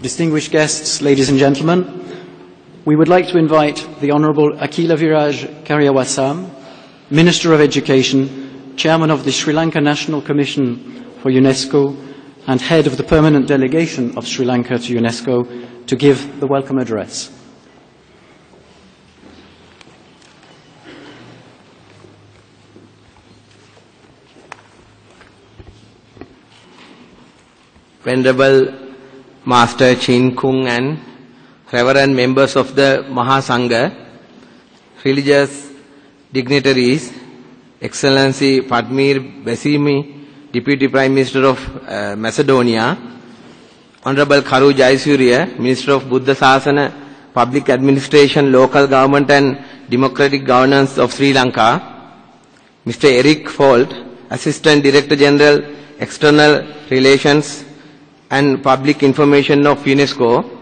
Distinguished guests, ladies and gentlemen, we would like to invite the Honourable Akila Viraj Kariyawasam, Minister of Education, Chairman of the Sri Lanka National Commission for UNESCO and Head of the Permanent Delegation of Sri Lanka to UNESCO, to give the welcome address. Venerable Master Chin Kung and Reverend members of the Mahasangha, religious dignitaries, Excellency Fatmir, Besimi, Deputy Prime Minister of Macedonia, Honorable Karu Jayasuriya, Minister of Buddha Sasana, Public Administration, Local Government and Democratic Governance of Sri Lanka, Mr. Eric Falt, Assistant Director General, External Relations and Public Information of UNESCO,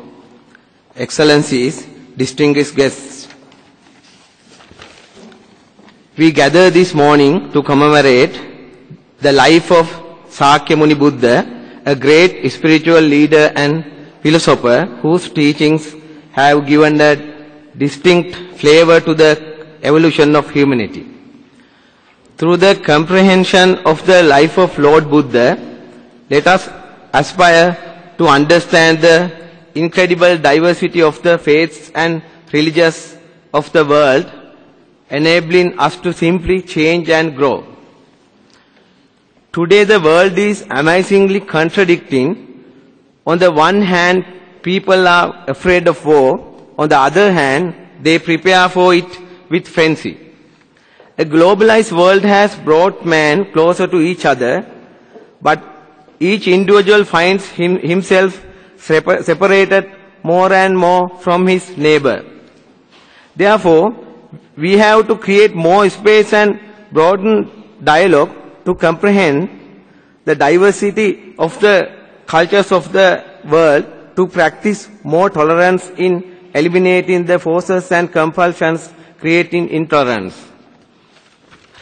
Excellencies, distinguished guests. We gather this morning to commemorate the life of Sakya Muni Buddha, a great spiritual leader and philosopher whose teachings have given a distinct flavor to the evolution of humanity. Through the comprehension of the life of Lord Buddha, let us aspire to understand the incredible diversity of the faiths and religions of the world, enabling us to simply change and grow. Today the world is amazingly contradicting. On the one hand, people are afraid of war. On the other hand, they prepare for it with frenzy. A globalized world has brought man closer to each other, but each individual finds himself separated more and more from his neighbor. Therefore, we have to create more space and broaden dialogue to comprehend the diversity of the cultures of the world, to practice more tolerance in eliminating the forces and compulsions creating intolerance.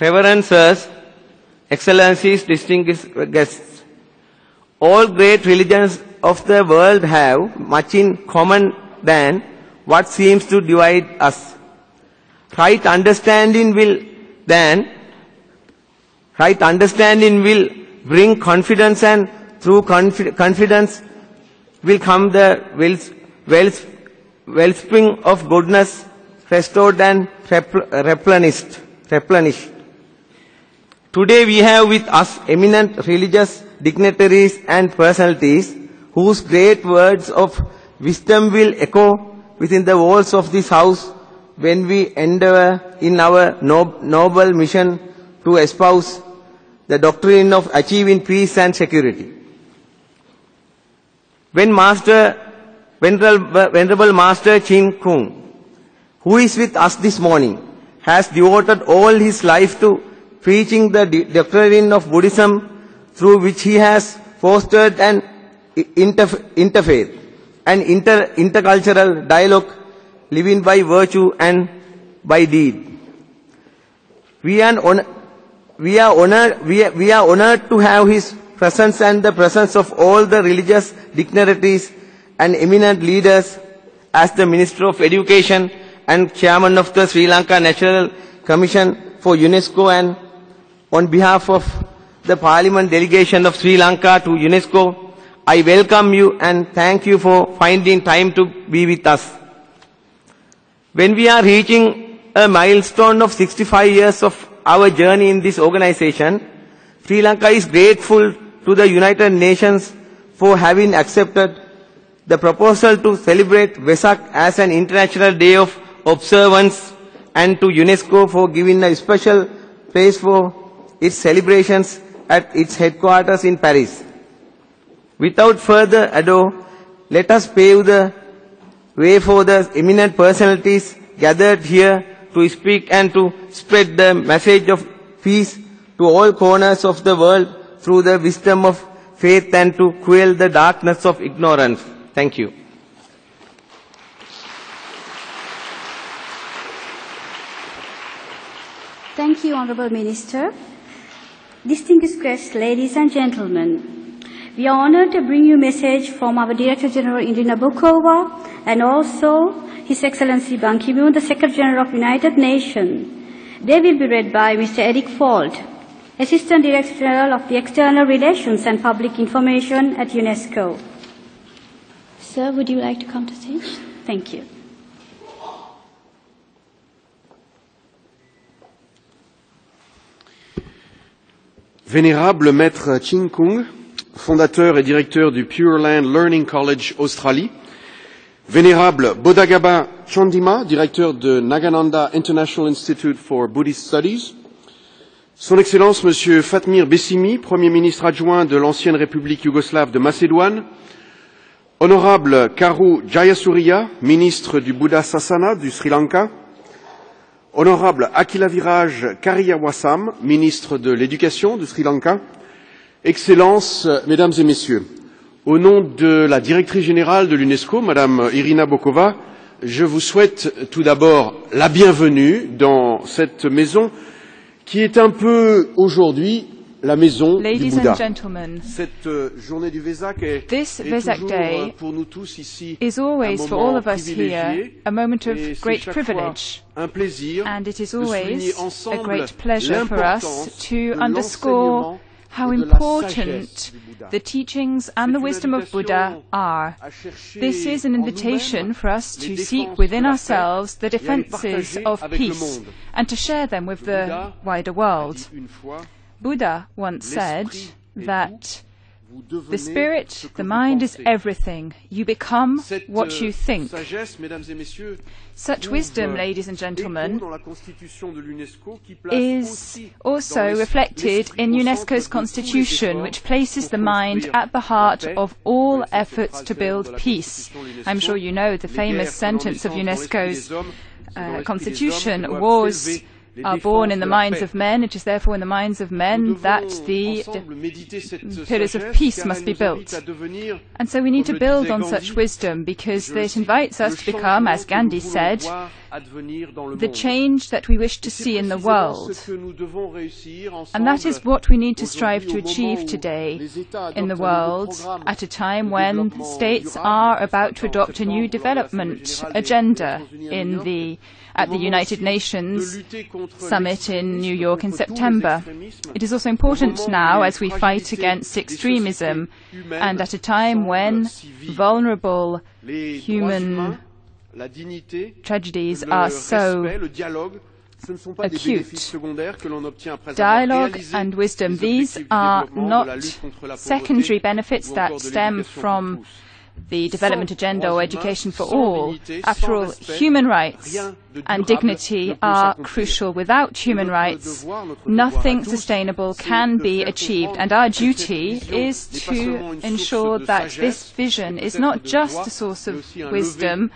Reverend Sirs, Excellencies, distinguished guests, all great religions of the world have much in common than what seems to divide us. Right understanding will bring confidence, and through confidence will come the wellspring of goodness, restored and replenished. Today we have with us eminent religious dignitaries and personalities whose great words of wisdom will echo within the walls of this house when we endeavor in our noble mission to espouse the doctrine of achieving peace and security. When Venerable Master Chin Kung, who is with us this morning, has devoted all his life to preaching the doctrine of Buddhism, through which he has fostered an interfaith and intercultural dialogue, living by virtue and by deed. We are honored to have his presence and the presence of all the religious dignitaries and eminent leaders as the Minister of Education and Chairman of the Sri Lanka National Commission for UNESCO, and on behalf of the Parliament Delegation of Sri Lanka to UNESCO, I welcome you and thank you for finding time to be with us. When we are reaching a milestone of 65 years of our journey in this organization, Sri Lanka is grateful to the United Nations for having accepted the proposal to celebrate Vesak as an international day of observance, and to UNESCO for giving a special place for its celebrations at its headquarters in Paris. Without further ado, let us pave the way for the eminent personalities gathered here to speak and to spread the message of peace to all corners of the world through the wisdom of faith, and to quell the darkness of ignorance. Thank you. Thank you, Honourable Minister. Distinguished guests, ladies and gentlemen, We are honored to bring you a message from our Director General Irina BOkOVA and also His Excellency Ban Ki-moon, the Secretary General of United Nations. They will be read by Mr. Eric Falt, Assistant Director General of the External Relations and Public Information at UNESCO. Sir, would you like to come to stage? Thank you. Vénérable Maître Ching Kung, fondateur et directeur du Pure Land Learning College Australie, Vénérable Bodhagaba Chandima, directeur de Nagananda International Institute for Buddhist Studies, Son Excellence Monsieur Fatmir Besimi, Premier ministre adjoint de l'ancienne République yougoslave de Macédoine, Honorable Karu Jayasuriya, ministre du Bouddha Sasana du Sri Lanka, Honorable Akila Viraj Kariyawasam, ministre de l'Éducation du Sri Lanka, Excellences, Mesdames et Messieurs, au nom de la directrice générale de l'UNESCO, Madame Irina BOkOVA, je vous souhaite tout d'abord la bienvenue dans cette maison qui est un peu aujourd'hui la maison du Bouddha. Cette journée du Vesak est toujours pour nous tous ici is always un for all moment of us here privilégié a moment of et c'est great chaque fois privilege, un plaisir and it is de souligner always a ensemble great pleasure for us l'importance to de underscore l'enseignement how et de la important sagesse du Bouddha. the teachings and the wisdom of Buddha are. This is an invitation for us to seek within ourselves the defences of peace and to share them with the wider world. Buddha once said that the spirit, the mind is everything. You become what you think. Such wisdom, ladies and gentlemen, is also reflected in UNESCO's constitution, which places the mind at the heart of all efforts to build peace. I'm sure you know the famous sentence of UNESCO's constitution: wars are born in the minds of men. It is therefore in the minds of men that the pillars of peace must be built. And so we need to build on such wisdom because it invites us to become, as Gandhi said, the change that we wish to see in the world. And that is what we need to strive to achieve today in the world at a time when states are about to adopt a new development agenda at the United Nations Summit in New York in September. It is also important now as we fight against extremism and at a time when vulnerable human tragedies are so acute. Dialogue and wisdom, these are not secondary benefits that stem from the development agenda or education for all. After all, human rights and dignity are crucial. Without human rights, nothing sustainable can be achieved. And our duty is to ensure that this vision is not just a source of wisdom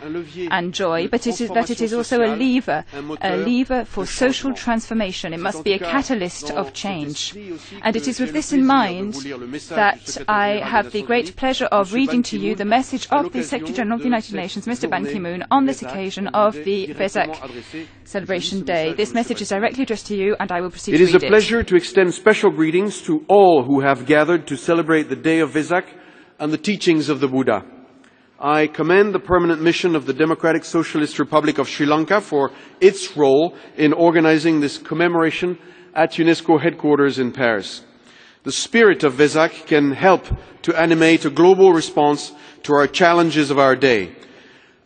and joy, but that it is also a lever for social transformation. It must be a catalyst of change. And it is with this in mind that I have the great pleasure of reading to you the message of the Secretary General of the United Nations, Mr. Ban Ki-moon, on this occasion of the Vesak Celebration Day. This message is directly addressed to you, and I will proceed to read it. It is a pleasure to extend special greetings to all who have gathered to celebrate the day of Vesak and the teachings of the Buddha. I commend the permanent mission of the Democratic Socialist Republic of Sri Lanka for its role in organizing this commemoration at UNESCO headquarters in Paris. The spirit of Vesak can help to animate a global response to our challenges of our day.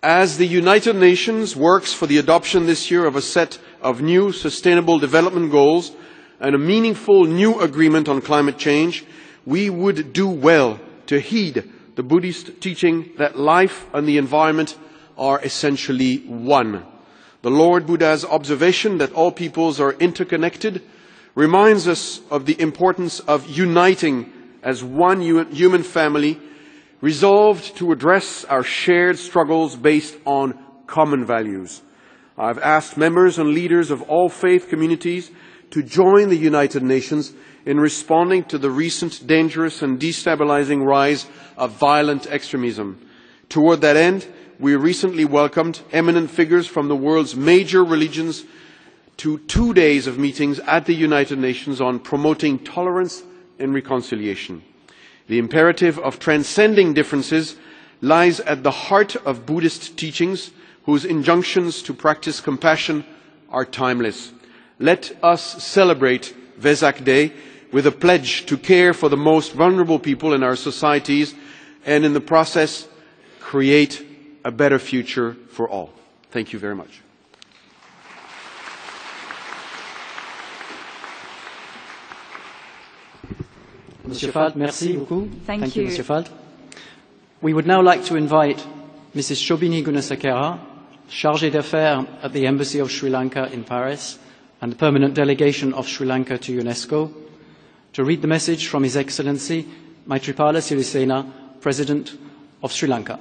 As the United Nations works for the adoption this year of a set of new sustainable development goals and a meaningful new agreement on climate change, we would do well to heed the Buddhist teaching that life and the environment are essentially one. The Lord Buddha's observation that all peoples are interconnected reminds us of the importance of uniting as one human family, resolved to address our shared struggles based on common values. I've asked members and leaders of all faith communities to join the United Nations in responding to the recent dangerous and destabilizing rise of violent extremism. Toward that end, we recently welcomed eminent figures from the world's major religions to 2 days of meetings at the United Nations on promoting tolerance and reconciliation. The imperative of transcending differences lies at the heart of Buddhist teachings, whose injunctions to practice compassion are timeless. Let us celebrate Vesak Day with a pledge to care for the most vulnerable people in our societies and in the process create a better future for all. Thank you very much. Monsieur Falt, merci beaucoup. Thank you. Monsieur Falt. We would now like to invite Mrs. Shobini Gunasekera, Chargée d'Affaires at the Embassy of Sri Lanka in Paris and the Permanent Delegation of Sri Lanka to UNESCO, to read the message from His Excellency Maitripala Sirisena, President of Sri Lanka.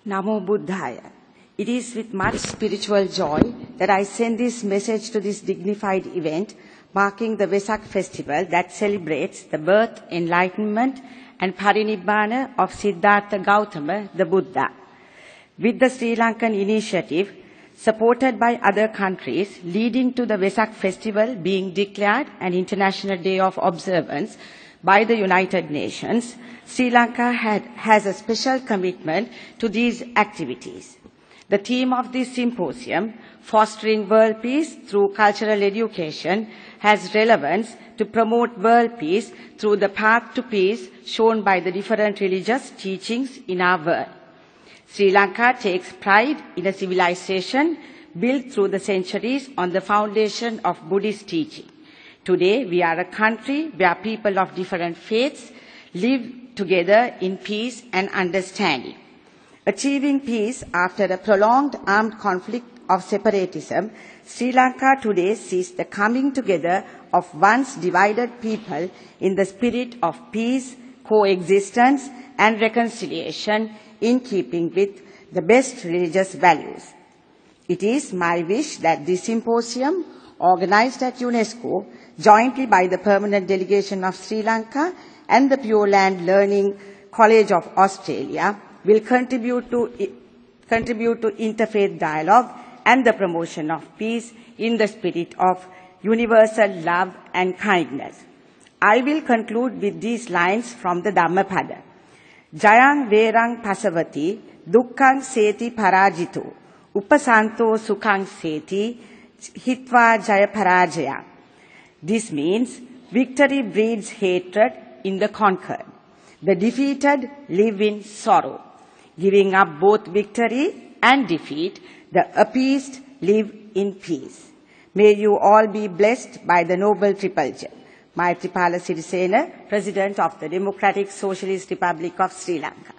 Namo Buddhaya. It is with much spiritual joy that I send this message to this dignified event marking the Vesak festival that celebrates the birth, enlightenment and parinibbana of Siddhartha Gautama, the Buddha. With the Sri Lankan initiative, supported by other countries, leading to the Vesak festival being declared an International Day of Observance by the United Nations, Sri Lanka has a special commitment to these activities. The theme of this symposium, Fostering World Peace Through Cultural Education, has relevance to promote world peace through the path to peace shown by the different religious teachings in our world. Sri Lanka takes pride in a civilization built through the centuries on the foundation of Buddhist teaching. Today, we are a country where people of different faiths live together in peace and understanding. Achieving peace after a prolonged armed conflict of separatism, Sri Lanka today sees the coming together of once divided people in the spirit of peace, coexistence and reconciliation in keeping with the best religious values. It is my wish that this symposium, organized at UNESCO, jointly by the Permanent Delegation of Sri Lanka and the Pure Land Learning College of Australia, will contribute to interfaith dialogue and the promotion of peace in the spirit of universal love and kindness. I will conclude with these lines from the Dhammapada. Jayang verang pasavati, dukkang seti parajito, upasanto sukhang seti, hitva jaya parajaya. This means victory breeds hatred in the conquered. The defeated live in sorrow. Giving up both victory and defeat, the appeased live in peace. May you all be blessed by the Noble Triple Gem. Maitripala Sirisena, President of the Democratic Socialist Republic of Sri Lanka.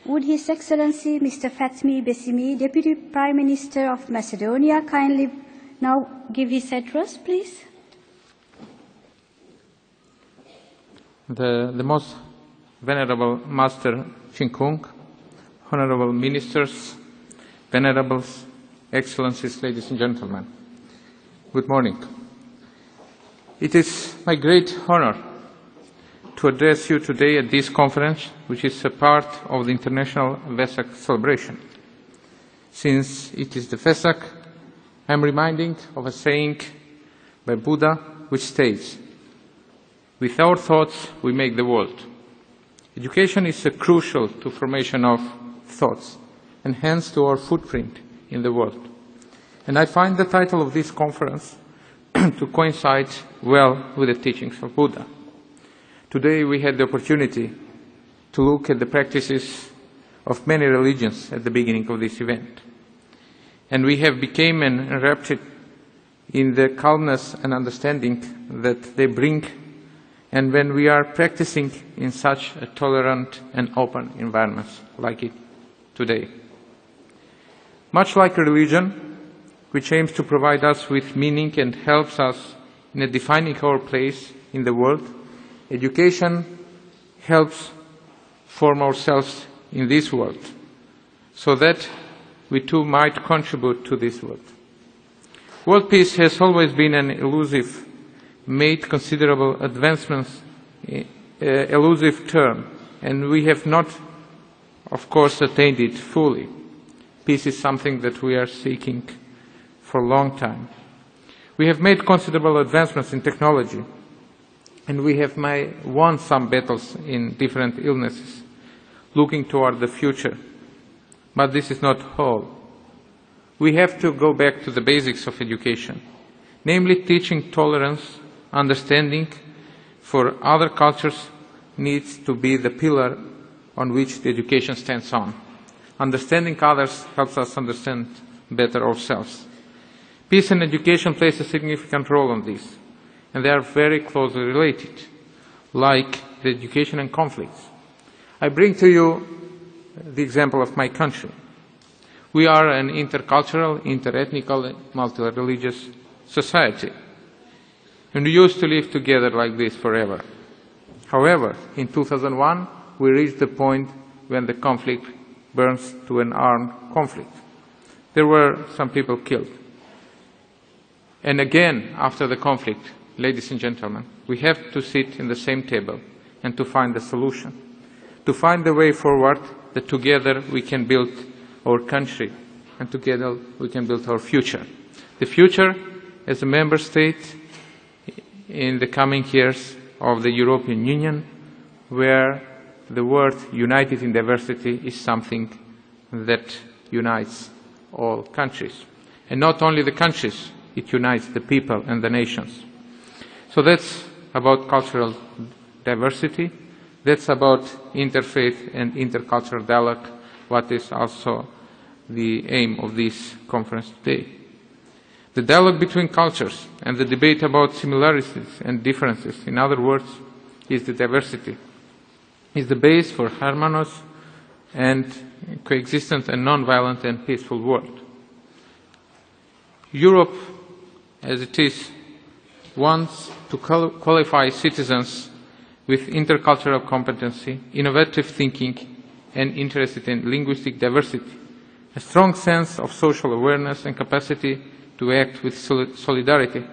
Would His Excellency Mr. Fatmir Besimi, Deputy Prime Minister of Macedonia, kindly now give his address, please? The most venerable Master Chinkung, honorable ministers, venerables, excellencies, ladies and gentlemen, good morning. It is my great honor to address you today at this conference, which is a part of the International Vesak celebration. Since it is the Vesak, I am reminding of a saying by Buddha which states, "With our thoughts we make the world." Education is crucial to formation of thoughts and hence to our footprint in the world. And I find the title of this conference to coincide well with the teachings of Buddha. Today we had the opportunity to look at the practices of many religions at the beginning of this event. And we have become enraptured in the calmness and understanding that they bring, and when we are practicing in such a tolerant and open environment like it today. Much like a religion, which aims to provide us with meaning and helps us in defining our place in the world, education helps form ourselves in this world, so that we too might contribute to this world. World peace has always been an elusive, made considerable advancements, elusive term, and we have not, of course, attained it fully. Peace is something that we are seeking for a long time. We have made considerable advancements in technology, and we have won some battles in different illnesses, looking toward the future. But this is not all. We have to go back to the basics of education, namely teaching tolerance, understanding for other cultures needs to be the pillar on which the education stands on. Understanding others helps us understand better ourselves. Peace and education plays a significant role in this, and they are very closely related, like the education and conflicts. I bring to you the example of my country. We are an intercultural, interethnical, multi-religious society, and we used to live together like this forever. However, in 2001, we reached the point when the conflict burns to an armed conflict. There were some people killed. And again, after the conflict, ladies and gentlemen, we have to sit in the same table and to find a solution, to find the way forward that together we can build our country and together we can build our future. The future as a member state in the coming years of the European Union, where the word united in diversity is something that unites all countries. And not only the countries, it unites the people and the nations. So that's about cultural diversity. That's about interfaith and intercultural dialogue, what is also the aim of this conference today. The dialogue between cultures and the debate about similarities and differences, in other words, is the diversity, is the base for harmonious and coexistent and non-violent and peaceful world. Europe, as it is, wants to qualify citizens with intercultural competency, innovative thinking, and interested in linguistic diversity, a strong sense of social awareness and capacity to act with solidarity.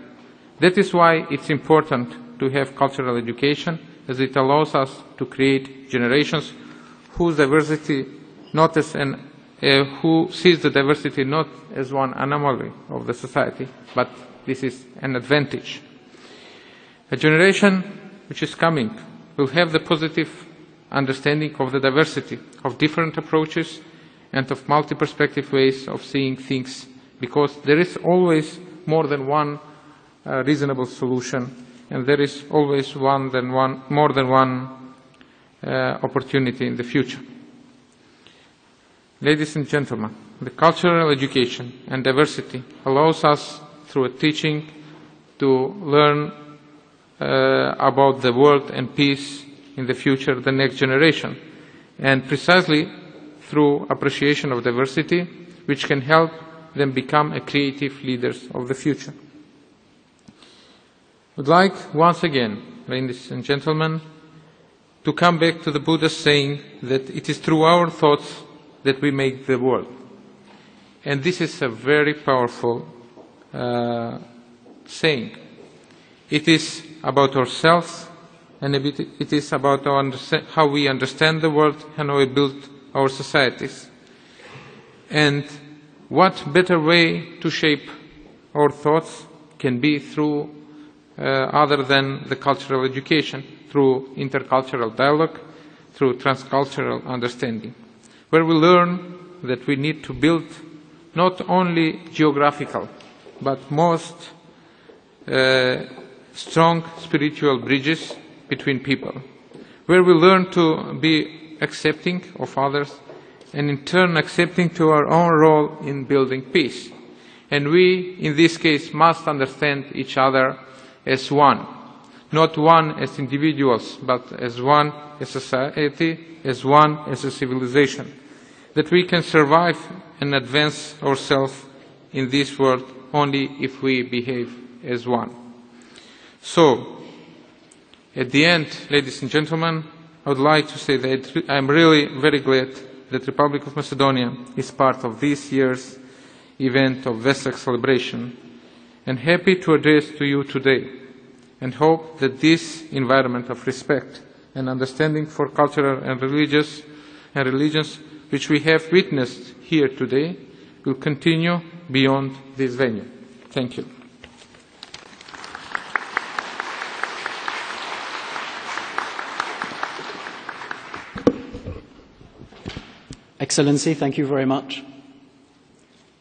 That is why it's important to have cultural education, as it allows us to create generations whose diversity not as who sees the diversity not as one anomaly of the society, but this is an advantage. A generation which is coming will have the positive understanding of the diversity of different approaches and of multi-perspective ways of seeing things, because there is always more than one reasonable solution, and there is always more than one opportunity in the future. Ladies and gentlemen, the cultural education and diversity allows us, through a teaching, to learn about the world and peace in the future, the next generation, and precisely through appreciation of diversity, which can help them become creative leaders of the future. I would like, once again, ladies and gentlemen, to come back to the Buddha's saying that it is through our thoughts that we make the world. And this is a very powerful saying. It is about ourselves, and it is about how we understand the world and how we build our societies. And what better way to shape our thoughts can be through other than the cultural education, through intercultural dialogue, through transcultural understanding, where we learn that we need to build not only geographical, but most strong spiritual bridges between people, where we learn to be accepting of others and in turn accepting to our own role in building peace. And we, in this case, must understand each other as one, not one as individuals, but as one as a society, as one as a civilization, that we can survive and advance ourselves in this world only if we behave as one. So, at the end, ladies and gentlemen, I would like to say that I am really very glad that the Republic of Macedonia is part of this year's event of Vesak celebration, and happy to address to you today, and hope that this environment of respect and understanding for cultural and religions which we have witnessed here today will continue beyond this venue. Thank you. Excellency, thank you very much.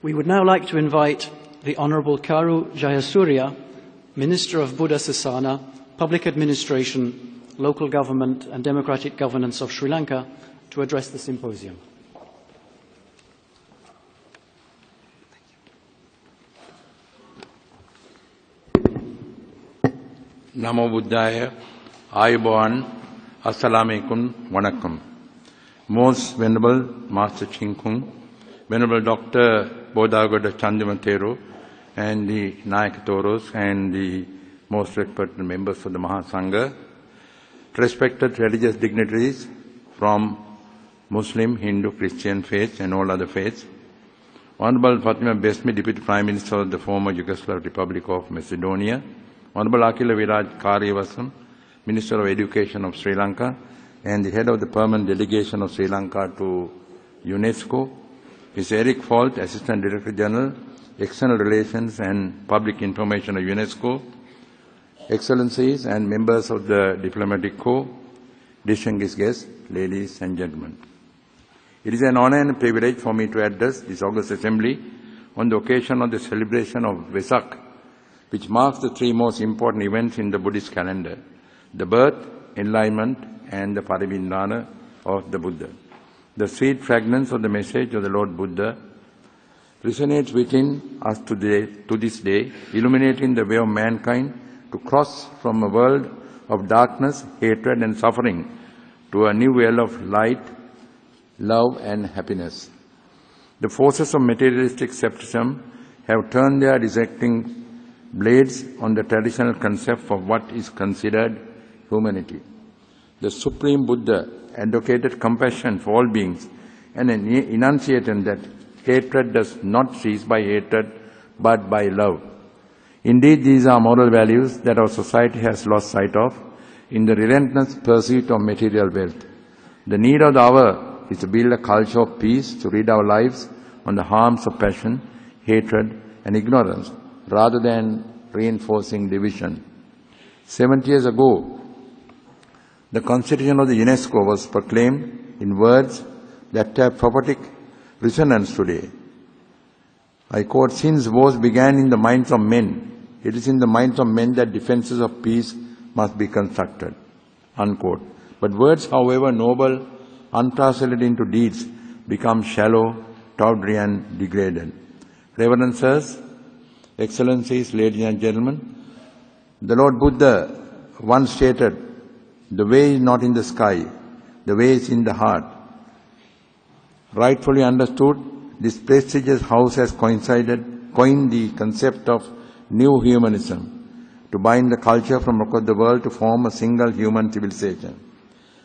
We would now like to invite the Honourable Karu Jayasuriya, Minister of Buddha Sasana, Public Administration, Local Government and Democratic Governance of Sri Lanka, to address the symposium. Namo Buddhaya, Ayubowan, Assalamualaikum, Vanakkam. Most Venerable Master Chinkung, Venerable Dr. Bodhagada Chandimatero, and the Nayak Toros, and the most respected members of the Mahasangha, respected religious dignitaries from Muslim, Hindu, Christian faiths, and all other faiths, Honorable Fatmir, Besimi, Deputy Prime Minister of the former Yugoslav Republic of Macedonia, Honorable Akila, Viraj, Kariyawasam, Minister of Education of Sri Lanka, and the head of the permanent delegation of Sri Lanka to UNESCO, Mr. Eric Falt, Assistant Director General, External Relations and Public Information of UNESCO, Excellencies and members of the Diplomatic Corps, distinguished guests, ladies and gentlemen. It is an honor and a privilege for me to address this August Assembly on the occasion of the celebration of Vesak, which marks the three most important events in the Buddhist calendar: the birth, enlightenment, and the Parinibbana of the Buddha. The sweet fragrance of the message of the Lord Buddha resonates within us to this day, illuminating the way of mankind to cross from a world of darkness, hatred, and suffering to a new world of light, love, and happiness. The forces of materialistic skepticism have turned their dissecting blades on the traditional concept of what is considered humanity. The Supreme Buddha advocated compassion for all beings and enunciated that hatred does not cease by hatred but by love. Indeed, these are moral values that our society has lost sight of in the relentless pursuit of material wealth. The need of the hour is to build a culture of peace, to rid our lives on the harms of passion, hatred, and ignorance, rather than reinforcing division. 70 years ago, the Constitution of the UNESCO was proclaimed in words that have prophetic resonance today. I quote, "Since wars began in the minds of men, it is in the minds of men that defenses of peace must be constructed." Unquote. But words, however noble, untranslated into deeds, become shallow, tawdry, and degraded. Reverend Sirs, Excellencies, ladies and gentlemen, the Lord Buddha once stated, "The way is not in the sky, the way is in the heart." Rightfully understood, this prestigious house has coined the concept of new humanism, to bind the culture from across the world to form a single human civilization.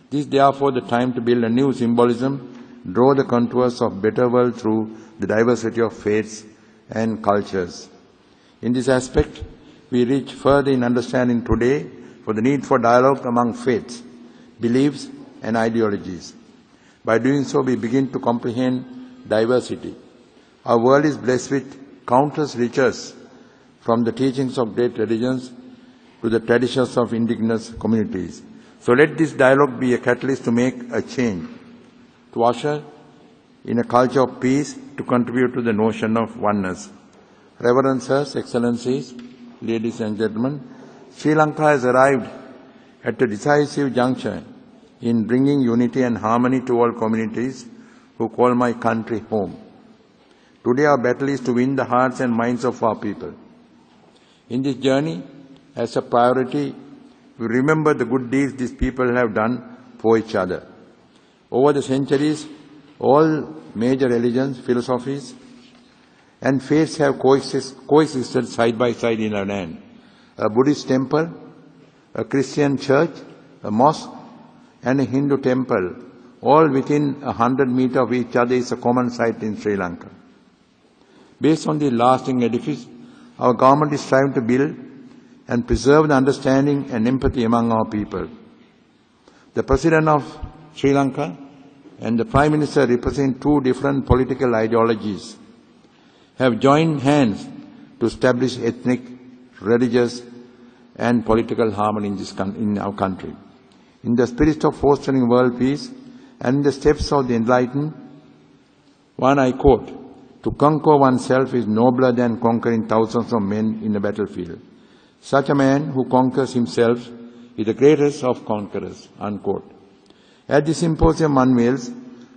This is therefore the time to build a new symbolism, draw the contours of better world through the diversity of faiths and cultures. In this aspect, we reach further in understanding today for the need for dialogue among faiths, beliefs, and ideologies. By doing so, we begin to comprehend diversity. Our world is blessed with countless riches, from the teachings of great religions to the traditions of indigenous communities. So let this dialogue be a catalyst to make a change, to usher in a culture of peace, to contribute to the notion of oneness. Reverend Sirs, Excellencies, ladies and gentlemen, Sri Lanka has arrived at a decisive juncture in bringing unity and harmony to all communities who call my country home. Today our battle is to win the hearts and minds of our people. In this journey, as a priority, we remember the good deeds these people have done for each other. Over the centuries, all major religions, philosophies, and faiths have coexisted side by side in our land. A Buddhist temple, a Christian church, a mosque, and a Hindu temple all within 100 meters of each other, is a common sight in Sri Lanka. Based on the lasting edifice, our government is striving to build and preserve the understanding and empathy among our people. The President of Sri Lanka and the Prime Minister, representing two different political ideologies, have joined hands to establish ethnic, religious and political harmony in our country. In the spirit of fostering world peace and in the steps of the enlightened, one I quote, "To conquer oneself is nobler than conquering thousands of men in a battlefield. Such a man who conquers himself is the greatest of conquerors," unquote. At this symposium unveils,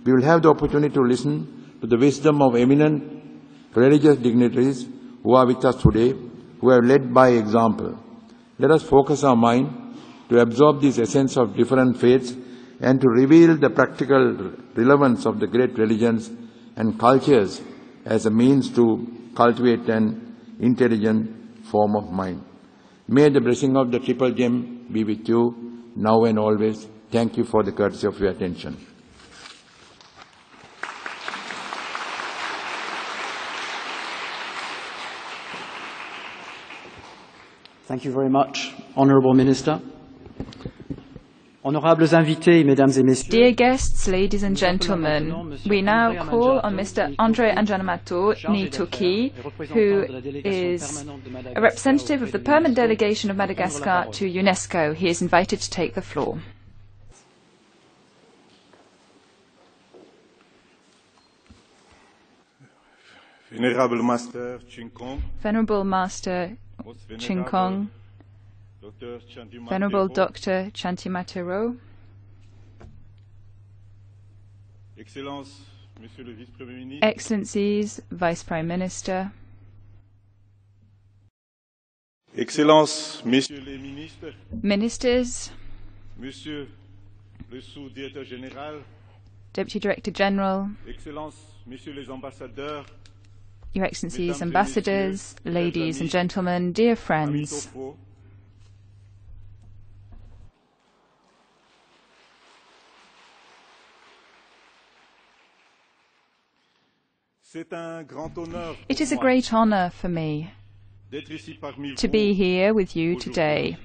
we will have the opportunity to listen to the wisdom of eminent religious dignitaries who are with us today, who have led by example. Let us focus our mind to absorb this essence of different faiths and to reveal the practical relevance of the great religions and cultures as a means to cultivate an intelligent form of mind. May the blessing of the Triple Gem be with you now and always. Thank you for the courtesy of your attention. Thank you very much, Honourable Minister. Honorables invités, mesdames et messieurs. Dear guests, ladies and gentlemen, we now call on Mr. Andre Anjanamato Nituki, who is a representative of the Permanent Delegation of Madagascar to UNESCO. He is invited to take the floor. Venerable Master Chinkong, Venerable Master Chinkong, Venerable Dr. Chantimatero, Excellencies, Vice Prime Minister, Excellences, Messieurs les Ministres, Ministers, Monsieur le Sous-Directeur Général, Deputy Director General, Excellences, Messieurs les Ambassadeurs, Your Excellencies, Ambassadors, ladies and gentlemen, dear friends. It is a great honor for me to be here with you today.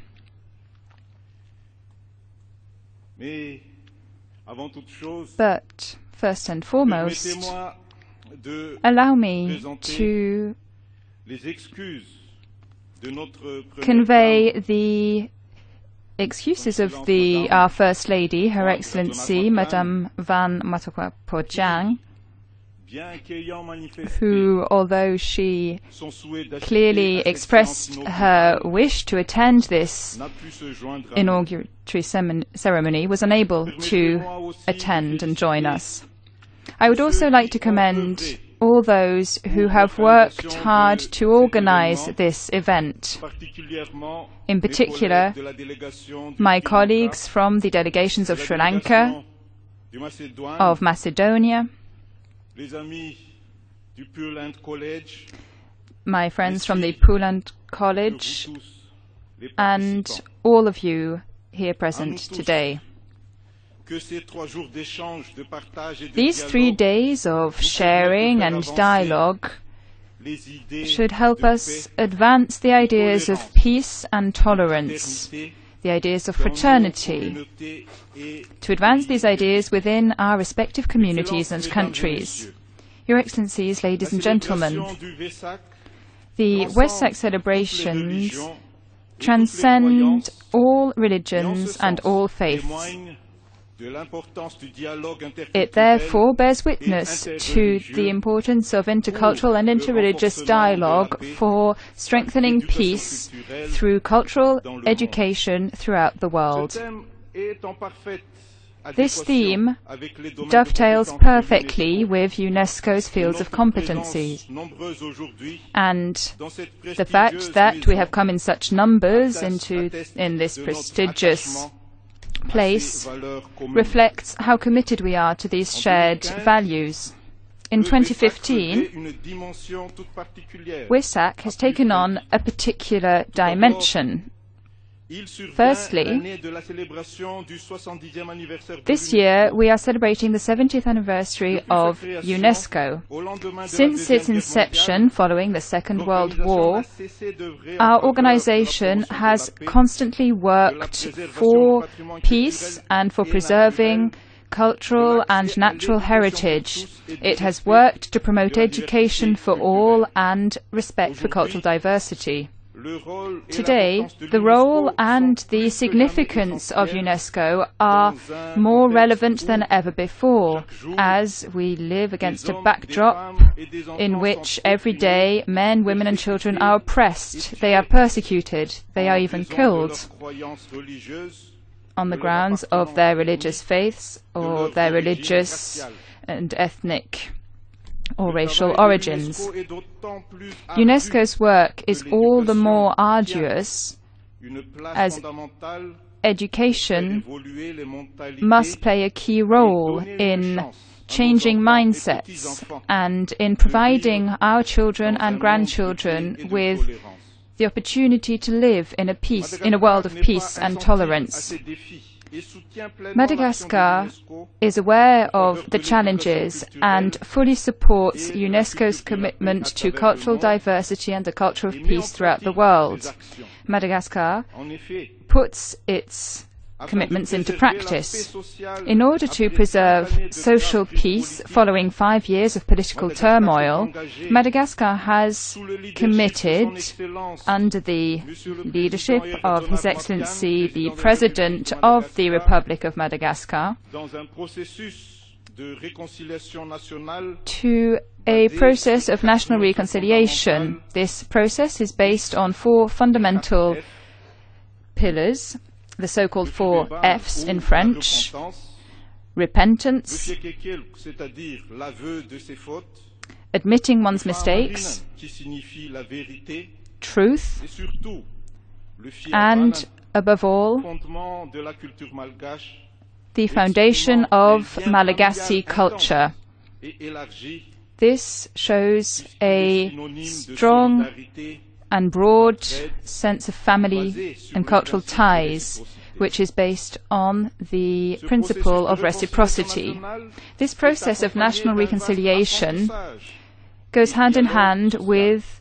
But first and foremost, allow me to convey the excuses of our First Lady, Her Excellency, Madame Van Matokwapojang, who, although she clearly expressed her wish to attend this inauguratory ceremony, was unable to attend and join us. I would also like to commend all those who have worked hard to organize this event. In particular, my colleagues from the delegations of Sri Lanka, of Macedonia, my friends from the Puland College, and all of you here present today. These 3 days of sharing and dialogue should help us advance the ideas of peace and tolerance, the ideas of fraternity, to advance these ideas within our respective communities and countries. Your Excellencies, ladies and gentlemen, the Vesak celebrations transcend all religions and all faiths. It therefore bears witness to the importance of intercultural and interreligious dialogue for strengthening peace through cultural education throughout the world. This theme dovetails perfectly with UNESCO's fields of competency, and the fact that we have come in such numbers in this prestigious place reflects how committed we are to these shared values. In 2015, Vesak has taken on a particular dimension. Firstly, this year we are celebrating the 70th anniversary of UNESCO. Since its inception following the Second World War, our organization has constantly worked for peace and for preserving cultural and natural heritage. It has worked to promote education for all and respect for cultural diversity. Today, the role and the significance of UNESCO are more relevant than ever before, as we live against a backdrop in which every day men, women and children are oppressed, they are persecuted, they are even killed on the grounds of their religious faiths or their religious and ethnic or racial origins. UNESCO's work is all the more arduous as education must play a key role in changing mindsets and in providing our children and grandchildren with the opportunity to live in a world of peace and tolerance. Madagascar is aware of the challenges and fully supports UNESCO's commitment to cultural diversity and the culture of peace throughout the world. Madagascar puts its commitments into practice. In order to preserve social peace following 5 years of political turmoil, Madagascar has committed, under the leadership of His Excellency the President of the Republic of Madagascar, to a process of national reconciliation. This process is based on 4 fundamental pillars, the so-called 4 F's in French: repentance, admitting one's mistakes, truth, and, above all, the foundation of Malagasy culture. This shows a strong and broad sense of family and cultural ties, which is based on the principle of reciprocity. This process of national reconciliation goes hand in hand with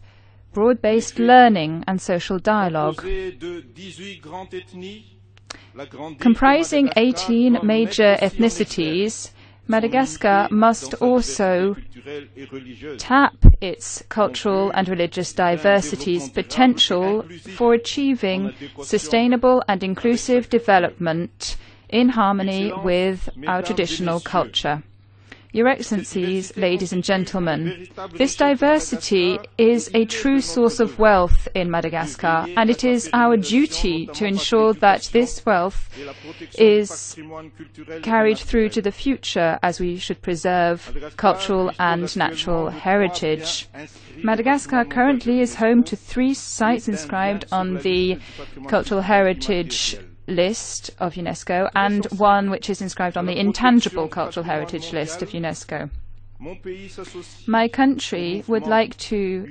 broad-based learning and social dialogue. Comprising 18 major ethnicities, Madagascar must also tap its cultural and religious diversity's potential for achieving sustainable and inclusive development in harmony with our traditional culture. Your Excellencies, ladies and gentlemen, this diversity is a true source of wealth in Madagascar, and it is our duty to ensure that this wealth is carried through to the future, as we should preserve cultural and natural heritage. Madagascar currently is home to 3 sites inscribed on the Cultural Heritage List of UNESCO and 1 which is inscribed on the Intangible Cultural Heritage List of UNESCO. My country would like to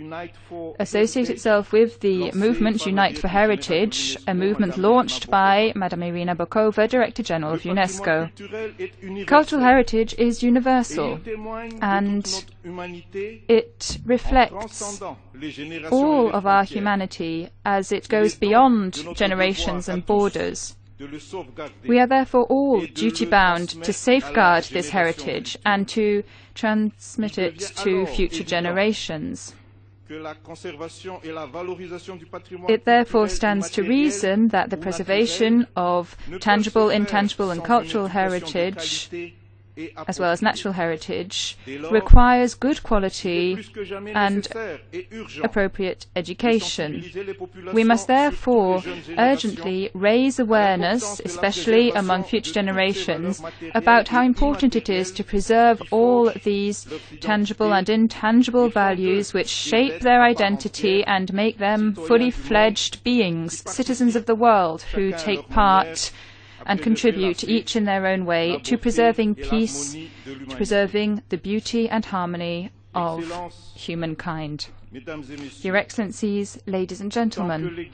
associate itself with the movement Unite for Heritage, a movement launched by Madame Irina BOkOVA, Director General of UNESCO. Cultural heritage is universal, and it reflects all of our humanity as it goes beyond generations and borders. We are therefore all duty-bound to safeguard this heritage and to transmit it to future generations. It therefore stands to reason that the preservation of tangible, intangible and cultural heritage, as well as natural heritage, requires good quality and appropriate education. We must therefore urgently raise awareness, especially among future generations, about how important it is to preserve all these tangible and intangible values which shape their identity and make them fully fledged beings, citizens of the world, who take part and contribute each in their own way to preserving peace, to preserving the beauty and harmony of humankind. Your Excellencies, ladies and gentlemen,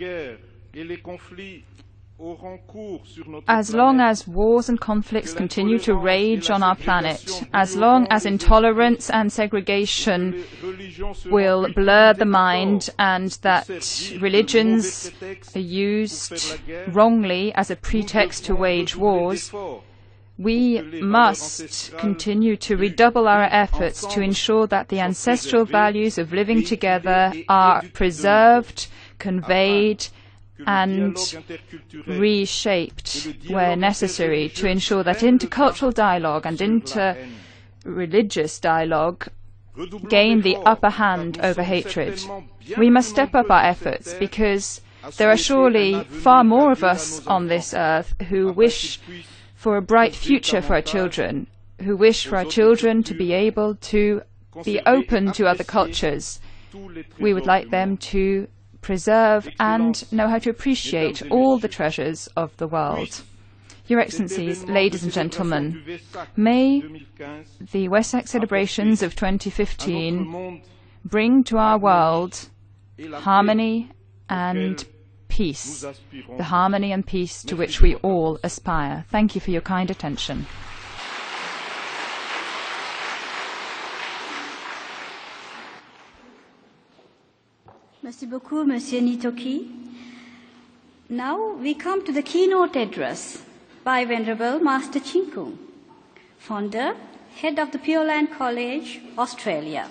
As long as wars and conflicts continue to rage on our planet, as long as intolerance and segregation will blur the mind and that religions are used wrongly as a pretext to wage wars, we must continue to redouble our efforts to ensure that the ancestral values of living together are preserved, conveyed, and reshaped where necessary, to ensure that intercultural dialogue and inter-religious dialogue gain the upper hand over hatred. We must step up our efforts because there are surely far more of us on this earth who wish for a bright future for our children, who wish for our children to be able to be open to other cultures. We would like them to preserve and know how to appreciate all the treasures of the world. Your Excellencies, ladies and gentlemen, may the Vesak celebrations of 2015 bring to our world harmony and peace, the harmony and peace to which we all aspire. Thank you for your kind attention. Merci beaucoup, Monsieur Nitoki. Now we come to the keynote address by Venerable Master Chinkung, founder, head of the Pure Land College, Australia.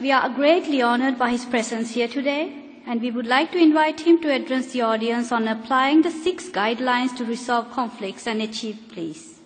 We are greatly honored by his presence here today, and we would like to invite him to address the audience on applying the 6 guidelines to resolve conflicts and achieve peace.